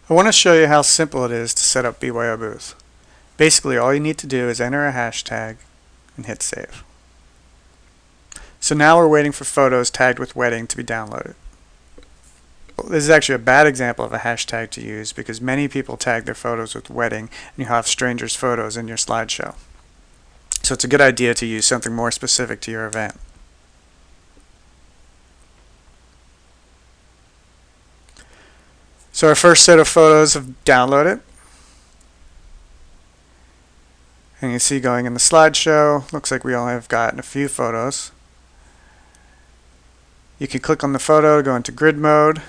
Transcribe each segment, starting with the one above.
I want to show you how simple it is to set up BYO Booth. Basically, all you need to do is enter a hashtag and hit save. So now we're waiting for photos tagged with wedding to be downloaded. This is actually a bad example of a hashtag to use because many people tag their photos with wedding and you have strangers' photos in your slideshow. So it's a good idea to use something more specific to your event. So our first set of photos have downloaded. And you see going in the slideshow, looks like we only have gotten a few photos. You can click on the photo, go into grid mode,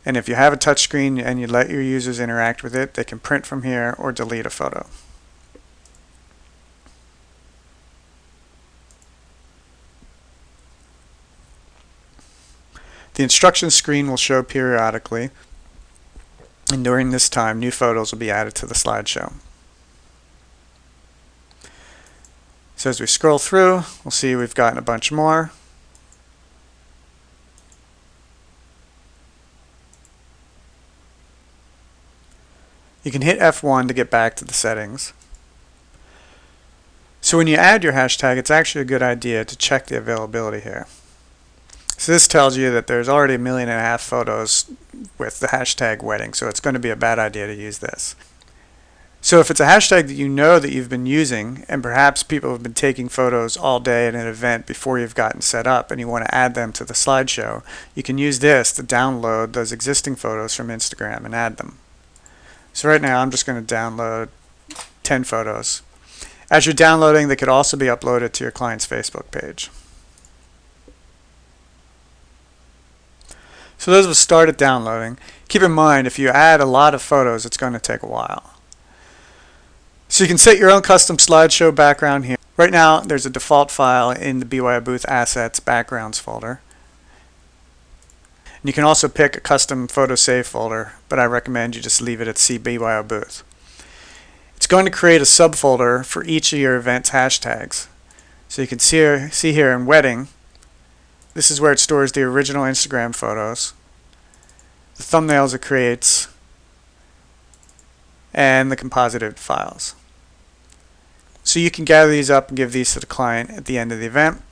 and if you have a touchscreen and you let your users interact with it, they can print from here or delete a photo. The instructions screen will show periodically, and during this time, new photos will be added to the slideshow. So as we scroll through, we'll see we've gotten a bunch more. You can hit F1 to get back to the settings. So when you add your hashtag, it's actually a good idea to check the availability here. So this tells you that there's already 1.5 million photos with the hashtag wedding, so it's going to be a bad idea to use this. So if it's a hashtag that you know that you've been using, and perhaps people have been taking photos all day at an event before you've gotten set up and you want to add them to the slideshow, you can use this to download those existing photos from Instagram and add them. So right now I'm just going to download 10 photos. As you're downloading, they could also be uploaded to your client's Facebook page. So those have started downloading. Keep in mind, if you add a lot of photos, it's going to take a while. So you can set your own custom slideshow background here. Right now, there's a default file in the BYO Booth Assets Backgrounds folder. And you can also pick a custom photo save folder, but I recommend you just leave it at BYO Booth. It's going to create a subfolder for each of your event's hashtags. So you can see here in wedding, this is where it stores the original Instagram photos, the thumbnails it creates, and the composited files. So you can gather these up and give these to the client at the end of the event.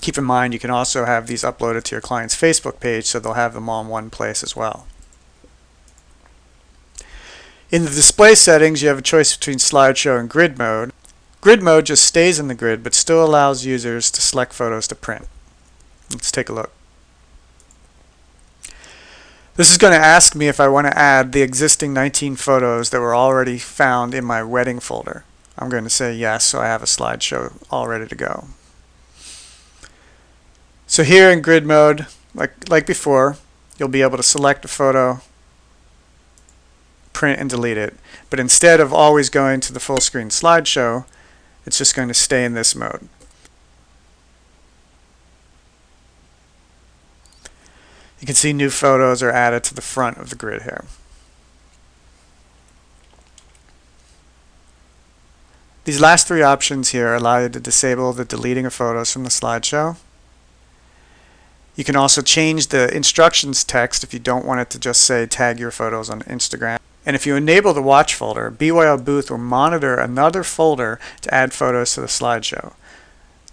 Keep in mind you can also have these uploaded to your client's Facebook page so they'll have them all in one place as well. In the display settings, you have a choice between slideshow and grid mode. Grid mode just stays in the grid but still allows users to select photos to print. Let's take a look. This is going to ask me if I want to add the existing 19 photos that were already found in my wedding folder. I'm going to say yes, so I have a slideshow all ready to go. So here in grid mode, like before, you'll be able to select a photo, print and delete it. But instead of always going to the full screen slideshow, it's just going to stay in this mode. You can see new photos are added to the front of the grid here. These last three options here allow you to disable the deleting of photos from the slideshow. You can also change the instructions text if you don't want it to just say tag your photos on Instagram. And if you enable the watch folder, BYO Booth will monitor another folder to add photos to the slideshow.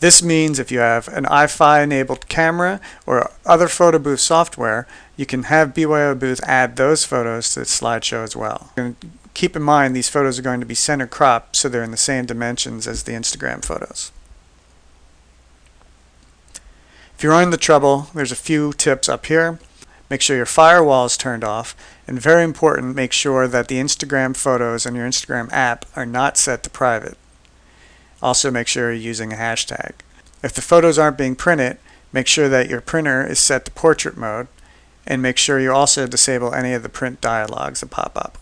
This means if you have an iFi enabled camera or other photo booth software, you can have BYO Booth add those photos to the slideshow as well. And keep in mind these photos are going to be center cropped so they're in the same dimensions as the Instagram photos. If you're running into trouble, there's a few tips up here. Make sure your firewall is turned off, and very important, make sure that the Instagram photos on your Instagram app are not set to private. Also make sure you're using a hashtag. If the photos aren't being printed, make sure that your printer is set to portrait mode, and make sure you also disable any of the print dialogues that pop up.